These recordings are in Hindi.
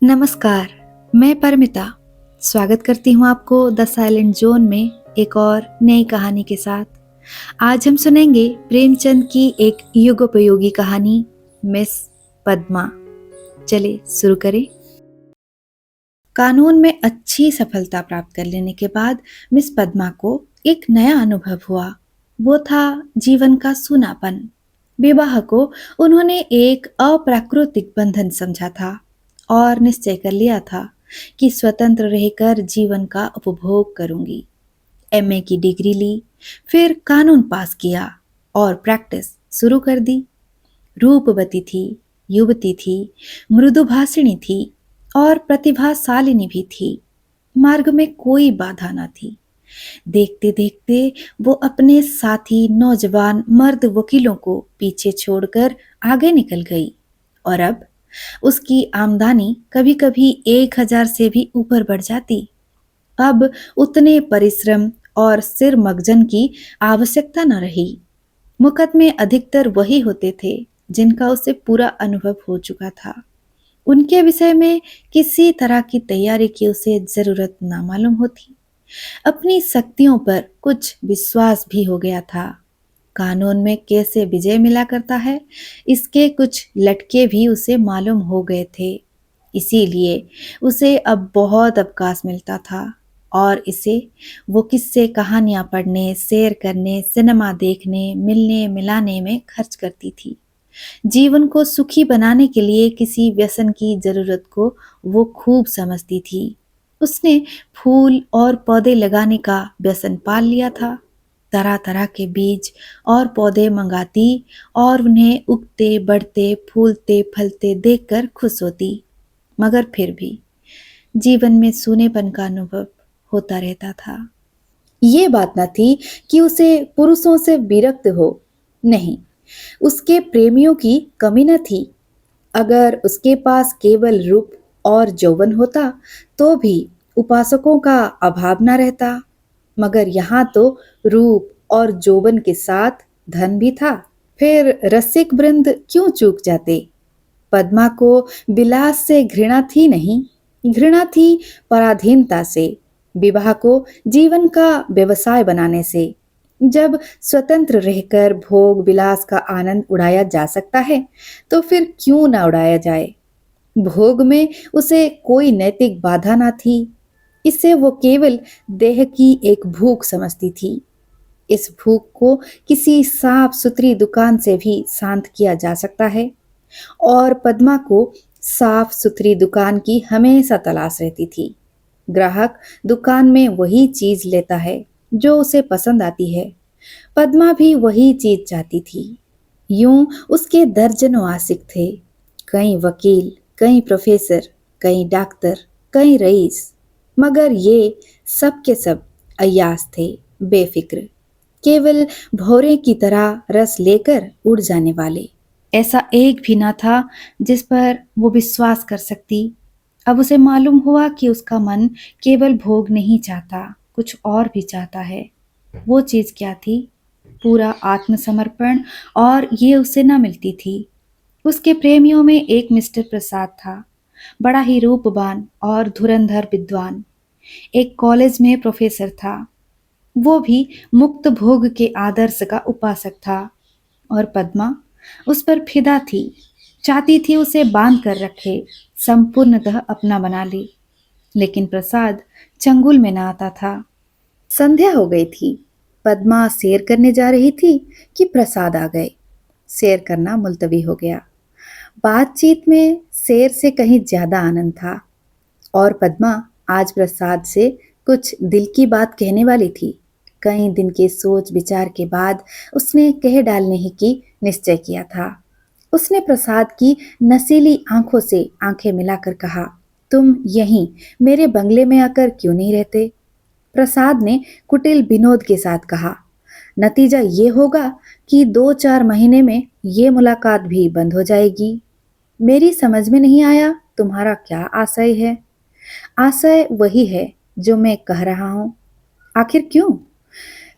नमस्कार, मैं परमिता स्वागत करती हूँ आपको द साइलेंट जोन में एक और नई कहानी के साथ। आज हम सुनेंगे प्रेमचंद की एक युगोपयोगी कहानी, मिस पद्मा। चले शुरू करें। कानून में अच्छी सफलता प्राप्त कर लेने के बाद मिस पद्मा को एक नया अनुभव हुआ। वो था जीवन का सूनापन। विवाह को उन्होंने एक अप्राकृतिक बंधन समझा था और निश्चय कर लिया था कि स्वतंत्र रहकर जीवन का उपभोग करूंगी। एमए की डिग्री ली, फिर कानून पास किया और प्रैक्टिस शुरू कर दी। रूपवती थी, युवती थी, मृदुभाषिणी थी और प्रतिभाशालिनी भी थी। मार्ग में कोई बाधा न थी। देखते देखते वो अपने साथी नौजवान मर्द वकीलों को पीछे छोड़कर आगे निकल गई और अब उसकी आमदनी कभी कभी 1,000 से भी ऊपर बढ़ जाती। अब उतने परिश्रम और सिर मगजन की आवश्यकता न रही। मुकदमे अधिकतर वही होते थे जिनका उसे पूरा अनुभव हो चुका था। उनके विषय में किसी तरह की तैयारी की उसे जरूरत ना मालूम होती। अपनी शक्तियों पर कुछ विश्वास भी हो गया था। कानून में कैसे विजय मिला करता है, इसके कुछ लटके भी उसे मालूम हो गए थे। इसीलिए उसे अब बहुत अवकाश मिलता था और इसे वो किस्से कहानियां पढ़ने, शेयर करने, सिनेमा देखने, मिलने मिलाने में खर्च करती थी। जीवन को सुखी बनाने के लिए किसी व्यसन की जरूरत को वो खूब समझती थी। उसने फूल और पौधे लगाने का व्यसन पाल लिया था। तरह तरह के बीज और पौधे मंगाती और उन्हें उगते बढ़ते फूलते फलते देखकर खुश होती। मगर फिर भी जीवन में सूनेपन का अनुभव होता रहता था। ये बात न थी कि उसे पुरुषों से विरक्त हो, नहीं, उसके प्रेमियों की कमी न थी। अगर उसके पास केवल रूप और यौवन होता तो भी उपासकों का अभाव न रहता। मगर यहाँ तो रूप और यौवन के साथ धन भी था। फिर रसिक वृंद क्यों चूक जाते। पद्मा को विलास से घृणा थी नहीं, घृणा थी पराधीनता से, विवाह को जीवन का व्यवसाय बनाने से। जब स्वतंत्र रहकर भोग विलास का आनंद उड़ाया जा सकता है तो फिर क्यों ना उड़ाया जाए। भोग में उसे कोई नैतिक बाधा ना थी। इसे वो केवल देह की एक भूख समझती थी। इस भूख को किसी साफ सुथरी दुकान से भी शांत किया जा सकता है और पद्मा को साफ सुथरी दुकान की हमेशा तलाश रहती थी। ग्राहक दुकान में वही चीज लेता है जो उसे पसंद आती है। पद्मा भी वही चीज चाहती थी। यूं उसके दर्जनों आशिक थे, कई वकील, कई प्रोफेसर, कई डॉक्टर, कई रईस। मगर ये सब के सब अय्याश थे, बेफिक्र, केवल भौरे की तरह रस लेकर उड़ जाने वाले। ऐसा एक भी ना था जिस पर वो विश्वास कर सकती। अब उसे मालूम हुआ कि उसका मन केवल भोग नहीं चाहता, कुछ और भी चाहता है। वो चीज क्या थी? पूरा आत्मसमर्पण, और ये उसे न मिलती थी। उसके प्रेमियों में एक मिस्टर प्रसाद था, बड़ा ही रूपवान और धुरंधर विद्वान। एक कॉलेज में प्रोफेसर था। वो भी मुक्त भोग के आदर्श का उपासक था और पद्मा उस पर फिदा थी, चाहती थी उसे बांध कर रखे, संपूर्णतः अपना बना ले। लेकिन प्रसाद चंगुल में ना आता था। संध्या हो गई थी। पद्मा सैर करने जा रही थी कि प्रसाद आ गए। सैर करना मुलतवी हो गया। बातचीत में सैर से कहीं ज्यादा आनंद था और पद्मा आज प्रसाद से कुछ दिल की बात कहने वाली थी। कई दिन के सोच विचार के बाद उसने कह डालने ही की निश्चय किया था। उसने प्रसाद की नशीली आंखों से आंखें मिलाकर कहा, तुम यहीं मेरे बंगले में आकर क्यों नहीं रहते? प्रसाद ने कुटिल विनोद के साथ कहा, नतीजा ये होगा कि 2-4 महीने में ये मुलाकात भी बंद हो जाएगी। मेरी समझ में नहीं आया तुम्हारा क्या आशय है? आशय वही है जो मैं कह रहा हूं। आखिर क्यों?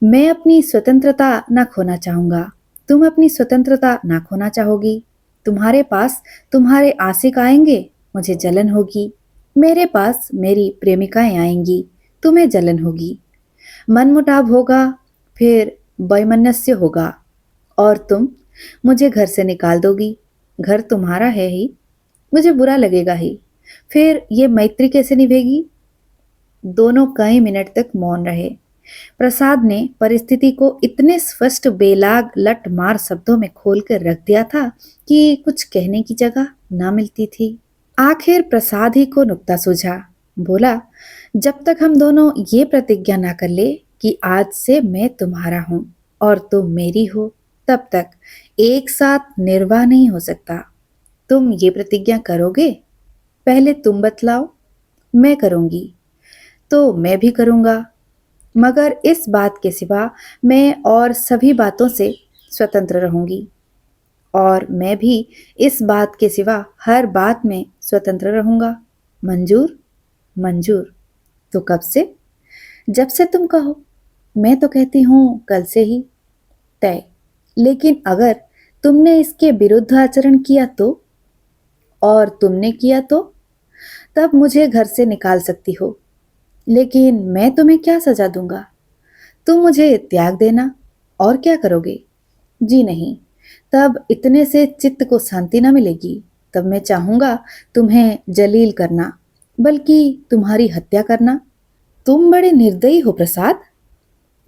मैं अपनी स्वतंत्रता ना खोना चाहूंगा, तुम अपनी स्वतंत्रता ना खोना चाहोगी। तुम्हारे पास तुम्हारे आशिक आएंगे मुझे जलन होगी। मेरे पास मेरी प्रेमिकाएं आएंगी, तुम्हें जलन होगी। मनमुटाव होगा, फिर वैमनस्य होगा और तुम मुझे घर से निकाल दोगी। घर तुम्हारा है ही, मुझे बुरा लगेगा ही। फिर ये मैत्री कैसे निभेगी? दोनों कई मिनट तक मौन रहे। प्रसाद ने परिस्थिति को इतने स्पष्ट बेलाग लट मार शब्दों में खोलकर रख दिया था कि कुछ कहने की जगह ना मिलती थी। आखिर प्रसाद ही को नुक्ता सूझा। बोला, जब तक हम दोनों ये प्रतिज्ञा ना कर ले कि आज से मैं तुम्हारा हूं और तुम मेरी हो, तब तक एक साथ निर्वाह नहीं हो सकता। तुम ये प्रतिज्ञा करोगे? पहले तुम बतलाओ। मैं करूंगी तो मैं भी करूंगा, मगर इस बात के सिवा मैं और सभी बातों से स्वतंत्र रहूंगी। और मैं भी इस बात के सिवा हर बात में स्वतंत्र रहूंगा। मंजूर? मंजूर। तो कब से? जब से तुम कहो। मैं तो कहती हूं कल से ही। तय। लेकिन अगर तुमने इसके विरुद्ध आचरण किया तो? और तुमने किया तो? तब मुझे घर से निकाल सकती हो, लेकिन मैं तुम्हें क्या सजा दूंगा? तुम मुझे त्याग देना, और क्या करोगे? जी नहीं, तब इतने से चित्त को शांति न मिलेगी। तब मैं चाहूंगा तुम्हें जलील करना, बल्कि तुम्हारी हत्या करना। तुम बड़े निर्दयी हो प्रसाद।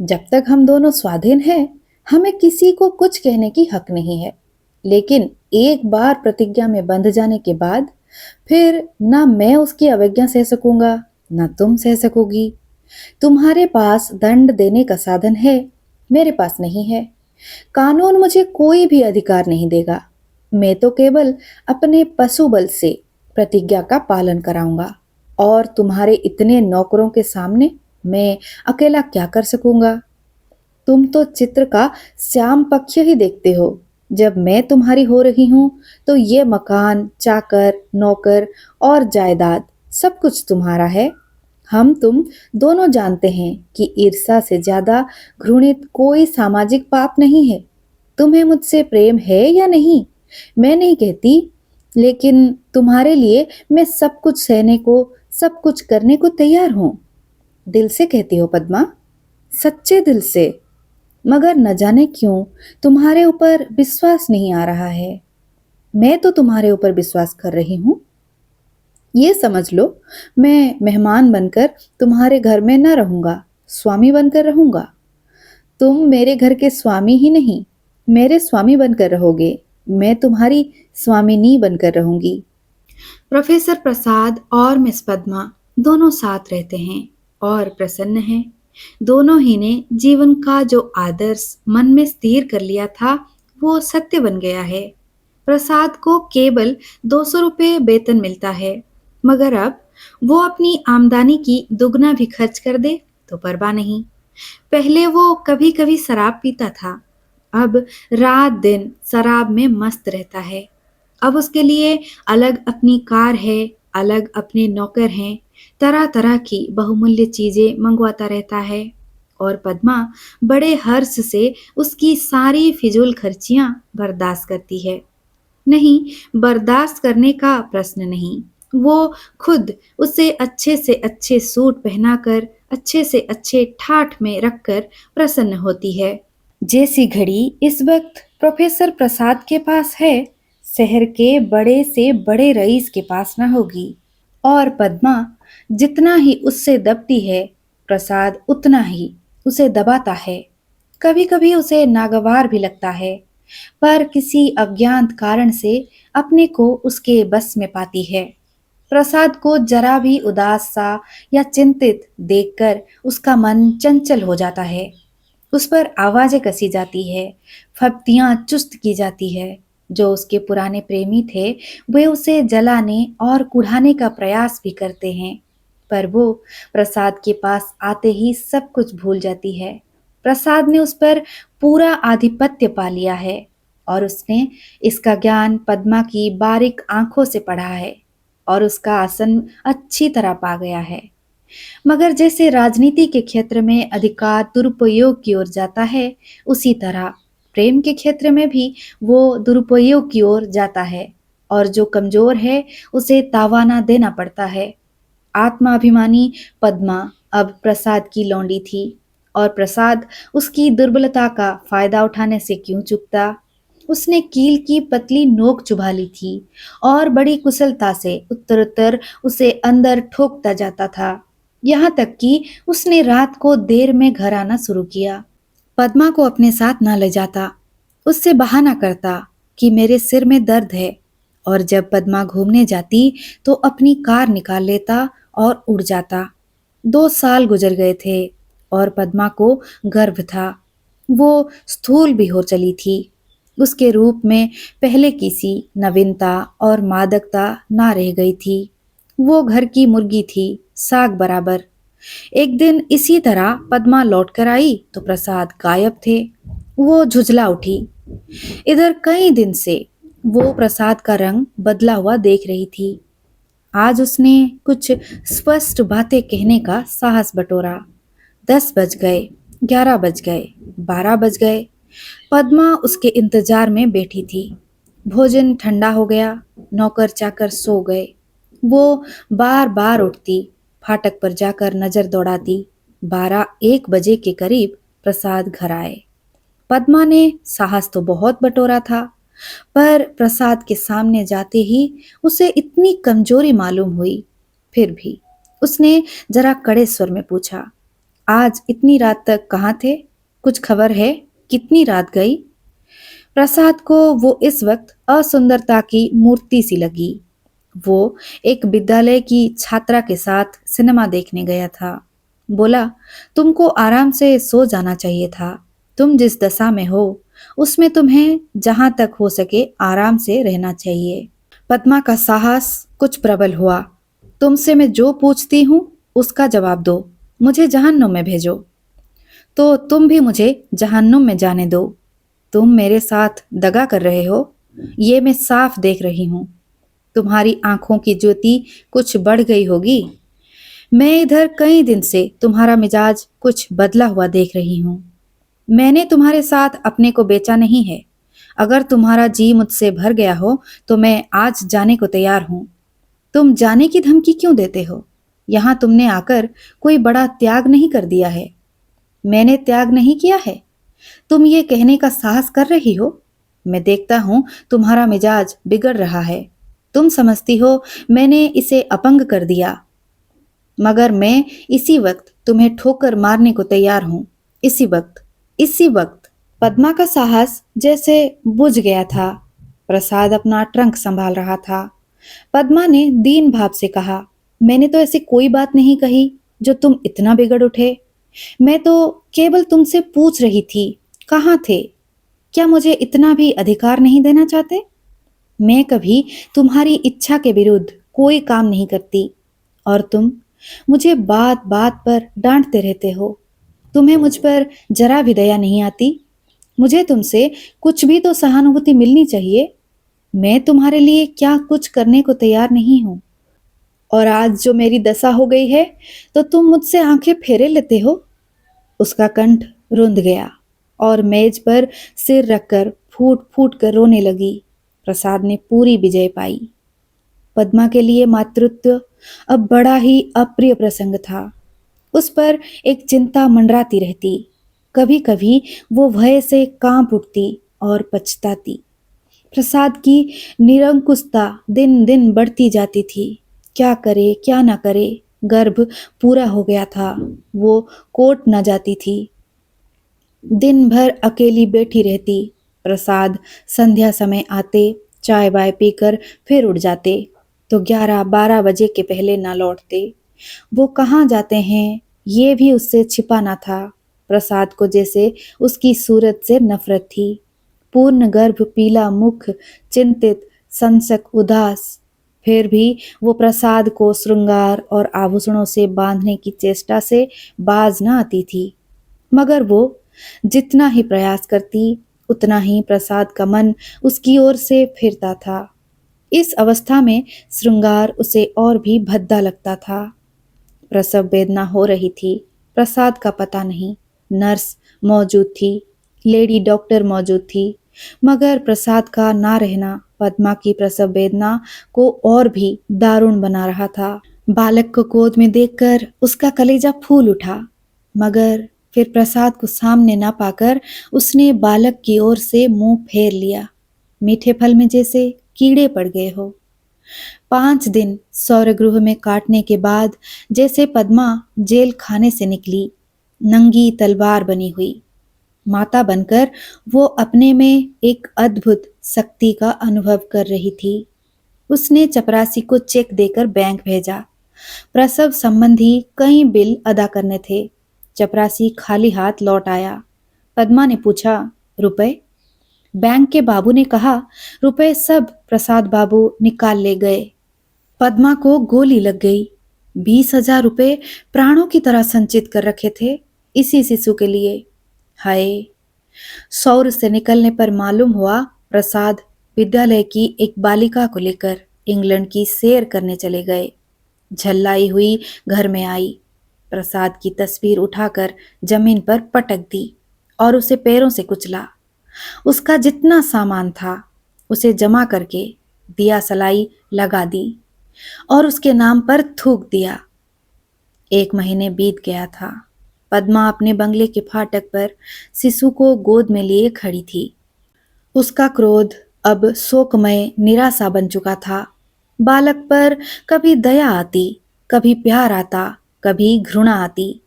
जब तक हम दोनों स्वाधीन हैं, हमें किसी को कुछ कहने की हक नहीं है। लेकिन एक बार प्रतिज्ञा में बंध जाने के बाद फिर ना मैं उसकी अवज्ञा सह सकूंगा, ना तुम सह सकोगी। तुम्हारे पास दंड देने का साधन है, मेरे पास नहीं है। कानून मुझे कोई भी अधिकार नहीं देगा। मैं तो केवल अपने पशु बल से प्रतिज्ञा का पालन कराऊंगा, और तुम्हारे इतने नौकरों के सामने मैं अकेला क्या कर सकूंगा? तुम तो चित्र का श्याम पक्ष ही देखते हो। जब मैं तुम्हारी हो रही हूं तो ये मकान, चाकर, नौकर और जायदाद सब कुछ तुम्हारा है। हम तुम दोनों जानते हैं कि ईर्ष्या से ज्यादा घृणित कोई सामाजिक पाप नहीं है। तुम्हें मुझसे प्रेम है या नहीं, मैं नहीं कहती, लेकिन तुम्हारे लिए मैं सब कुछ सहने को, सब कुछ करने को तैयार हूं। दिल से कहती हो पद्मा, सच्चे दिल से। मगर न जाने क्यों तुम्हारे ऊपर विश्वास नहीं आ रहा है। मैं तो तुम्हारे ऊपर विश्वास कर रही हूं। ये समझ लो, मैं मेहमान बनकर तुम्हारे घर में न रहूंगा, स्वामी बनकर रहूंगा। तुम मेरे घर के स्वामी ही नहीं, मेरे स्वामी बनकर रहोगे। मैं तुम्हारी स्वामिनी बनकर रहूंगी। प्रोफेसर प्रसाद और मिस पद्मा दोनों साथ रहते हैं और प्रसन्न हैं। दोनों ही ने जीवन का जो आदर्श मन में स्थिर कर लिया था, वो सत्य बन गया है। प्रसाद को केवल 200 रुपये वेतन मिलता है, मगर अब वो अपनी आमदनी की दुगना भी खर्च कर दे तो परवाह नहीं। पहले वो कभी कभी शराब पीता था, अब रात दिन शराब में मस्त रहता है। अब उसके लिए अलग अपनी कार है, अलग अपने नौकर हैं, तरह तरह की बहुमूल्य चीजें मंगवाता रहता है। और पद्मा बड़े हर्ष से उसकी सारी फिजूल खर्चियां बर्दाश्त करती है। नहीं, बर्दाश्त करने का प्रश्न नहीं, वो खुद उसे अच्छे से अच्छे सूट पहनाकर, अच्छे से अच्छे ठाठ में रखकर प्रसन्न होती है। जैसी घड़ी इस वक्त प्रोफेसर प्रसाद के पास है, शहर के बड़े से बड़े रईस के पास न होगी। और पद्मा जितना ही उससे दबती है, प्रसाद उतना ही उसे दबाता है। कभी कभी उसे नागवार भी लगता है, पर किसी अज्ञात कारण से अपने को उसके बस में पाती है। प्रसाद को जरा भी उदास सा या चिंतित देखकर उसका मन चंचल हो जाता है। उस पर आवाजें कसी जाती है, फप्तियां चुस्त की जाती है। जो उसके पुराने प्रेमी थे, वे उसे जलाने और कुढ़ाने का प्रयास भी करते हैं, पर वो प्रसाद के पास आते ही सब कुछ भूल जाती है। प्रसाद ने उस पर पूरा आधिपत्य पा लिया है, और उसने इसका ज्ञान पद्मा की बारीक आंखों से पढ़ा है और उसका आसन अच्छी तरह पा गया है। मगर जैसे राजनीति के क्षेत्र में अधिकार दुरुपयोग की ओर जाता है, उसी तरह प्रेम के क्षेत्र में भी वो दुरुपयोग की ओर जाता है। और जो कमजोर है उसे तावाना देना पड़ता है। आत्माभिमानी पद्मा अब प्रसाद की लौंडी थी और प्रसाद उसकी दुर्बलता का फायदा उठाने से क्यों चूकता। उसने कील की पतली नोक चुभा ली थी और बड़ी कुशलता से उत्तर उत्तर उसे अंदर ठोकता जाता था, यहाँ तक कि उसने रात को देर में घर आना शुरू किया। पद्मा को अपने साथ न ले जाता, उससे बहाना करता कि मेरे सिर में दर्द है, और जब पद्मा घूमने जाती तो अपनी कार निकाल लेता और उड़ जाता। 2 साल गुजर गए थे और पद्मा को गर्व था। वो स्थूल भी हो चली थी। उसके रूप में पहले की सी नवीनता और मादकता ना रह गई थी। वो घर की मुर्गी थी, साग बराबर। एक दिन इसी तरह पद्मा लौट कर आई तो प्रसाद गायब थे। वो झुंझला उठी। इधर कई दिन से वो प्रसाद का रंग बदला हुआ देख रही थी। आज उसने कुछ स्पष्ट बातें कहने का साहस बटोरा। 10 बज गए, 11 बज गए, 12 बज गए। पद्मा उसके इंतजार में बैठी थी। भोजन ठंडा हो गया, नौकर चाकर सो गए। वो बार बार उठती, फाटक पर जाकर नजर दौड़ाती। 12-1 बजे के करीब प्रसाद घर आए। पद्मा ने साहस तो बहुत बटोरा था, पर प्रसाद के सामने जाते ही उसे इतनी कमजोरी मालूम हुई। फिर भी उसने जरा कड़े स्वर में पूछा, आज इतनी रात तक कहाँ थे? कुछ खबर है? कितनी रात गई? प्रसाद को वो इस वक्त असुंदरता की मूर्ति सी लगी। वो एक विद्यालय की छात्रा के साथ सिनेमा देखने गया था। बोला, तुमको आराम से सो जाना चाहिए था। तुम जिस दशा में हो उसमें तुम्हें जहां तक हो सके आराम से रहना चाहिए। पद्मा का साहस कुछ प्रबल हुआ। तुमसे मैं जो पूछती हूँ उसका जवाब दो। मुझे जहन्नुम में भेजो तो तुम भी मुझे जहन्नुम में जाने दो। तुम मेरे साथ दगा कर रहे हो, ये मैं साफ देख रही हूँ। तुम्हारी आंखों की ज्योति कुछ बढ़ गई होगी। मैं इधर कई दिन से तुम्हारा मिजाज कुछ बदला हुआ देख रही हूँ। मैंने तुम्हारे साथ अपने को बेचा नहीं है। अगर तुम्हारा जी मुझसे भर गया हो तो मैं आज जाने को तैयार हूँ। तुम जाने की धमकी क्यों देते हो? यहाँ तुमने आकर कोई बड़ा त्याग नहीं कर दिया है। मैंने त्याग नहीं किया है, तुम ये कहने का साहस कर रही हो। मैं देखता हूं तुम्हारा मिजाज बिगड़ रहा है। तुम समझती हो मैंने इसे अपंग कर दिया, मगर मैं इसी वक्त तुम्हें ठोकर मारने को तैयार हूं। इसी वक्त, इसी वक्त। पद्मा का साहस जैसे बुझ गया था। प्रसाद अपना ट्रंक संभाल रहा था। पद्मा ने दीन भाव से कहा, मैंने तो ऐसी कोई बात नहीं कही जो तुम इतना बिगड़ उठे। मैं तो केवल तुमसे पूछ रही थी, कहाँ थे? क्या मुझे इतना भी अधिकार नहीं देना चाहते? मैं कभी तुम्हारी इच्छा के विरुद्ध कोई काम नहीं करती, और तुम मुझे बात बात पर डांटते रहते हो। तुम्हें मुझ पर जरा भी दया नहीं आती। मुझे तुमसे कुछ भी तो सहानुभूति मिलनी चाहिए। मैं तुम्हारे लिए क्या कुछ करने को तैयार नहीं हूं, और आज जो मेरी दशा हो गई है तो तुम मुझसे आंखें फेरे लेते हो। उसका कंठ रुंध गया और मेज पर सिर रखकर फूट फूट कर रोने लगी। प्रसाद ने पूरी विजय पाई। पद्मा के लिए मातृत्व अब बड़ा ही अप्रिय प्रसंग था। उस पर एक चिंता मंडराती रहती। कभी कभी वो भय से कांप उठती और पछताती। प्रसाद की निरंकुशता दिन दिन बढ़ती जाती थी। क्या करे क्या न करे, गर्भ पूरा हो गया था। वो कोर्ट न जाती थी। दिन भर अकेली बैठी रहती। प्रसाद संध्या समय आते, चाय वाय पीकर फिर उड़ जाते तो 11-12 बजे के पहले ना लौटते। वो कहाँ जाते हैं ये भी उससे छिपा ना था। प्रसाद को जैसे उसकी सूरत से नफरत थी। पूर्ण गर्भ, पीला मुख, चिंतित, संसक, उदास। फिर भी वो प्रसाद को श्रृंगार और आभूषणों से बांधने की चेष्टा से बाज न आती थी। मगर वो जितना ही प्रयास करती उतना ही प्रसाद का मन उसकी ओर से फिरता था। इस अवस्था में श्रृंगार उसे और भी भद्दा लगता था। प्रसव वेदना हो रही थी। प्रसाद का पता नहीं। नर्स मौजूद थी, लेडी डॉक्टर मौजूद थी, मगर प्रसाद का ना रहना पद्मा की प्रसव वेदना को और भी दारुण बना रहा था। बालक को गोद में देखकर उसका कलेजा फूल उठा, मगर फिर प्रसाद को सामने ना पाकर उसने बालक की ओर से मुंह फेर लिया, मीठे फल में जैसे कीड़े पड़ गए हो। 5 दिन सौरगृह में काटने के बाद जैसे पद्मा जेल खाने से निकली, नंगी तलवार बनी हुई माता बनकर वो अपने में एक अद्भुत शक्ति का अनुभव कर रही थी। उसने चपरासी को चेक देकर बैंक भेजा। प्रसव संबंधी कई बिल अदा करने थे। चपरासी खाली हाथ लौट आया। पद्मा ने पूछा, रुपए? बैंक के बाबू ने कहा, रुपए सब प्रसाद बाबू निकाल ले गए। पद्मा को गोली लग गई। 20,000 रुपए प्राणों की तरह संचित कर रखे थे इसी शिशु के लिए। हाय! सौर से निकलने पर मालूम हुआ प्रसाद विद्यालय की एक बालिका को लेकर इंग्लैंड की सैर करने चले गए। झल्लाई हुई घर में आई, प्रसाद की तस्वीर उठाकर जमीन पर पटक दी और उसे पैरों से कुचला। उसका जितना सामान था उसे जमा करके दिया सलाई लगा दी और उसके नाम पर थूक दिया। 1 महीने बीत गया था। पद्मा अपने बंगले के फाटक पर शिशु को गोद में लिए खड़ी थी। उसका क्रोध अब शोकमय निराशा बन चुका था। बालक पर कभी दया आती, कभी प्यार आता, कभी घृणा आती।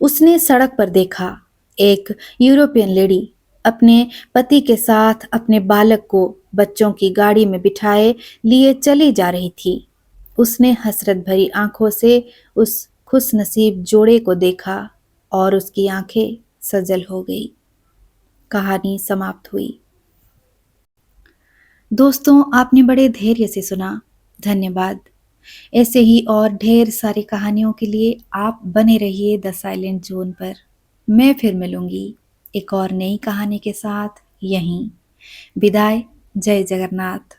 उसने सड़क पर देखा, एक यूरोपियन लेडी अपने पति के साथ अपने बालक को बच्चों की गाड़ी में बिठाए लिए चली जा रही थी। उसने हसरत भरी आंखों से उस खुशनसीब जोड़े को देखा और उसकी आंखें सजल हो गई। कहानी समाप्त हुई। दोस्तों, आपने बड़े धैर्य से सुना, धन्यवाद। ऐसे ही और ढेर सारी कहानियों के लिए आप बने रहिए द साइलेंट जोन पर। मैं फिर मिलूंगी एक और नई कहानी के साथ यहीं। विदाई। जय जगन्नाथ।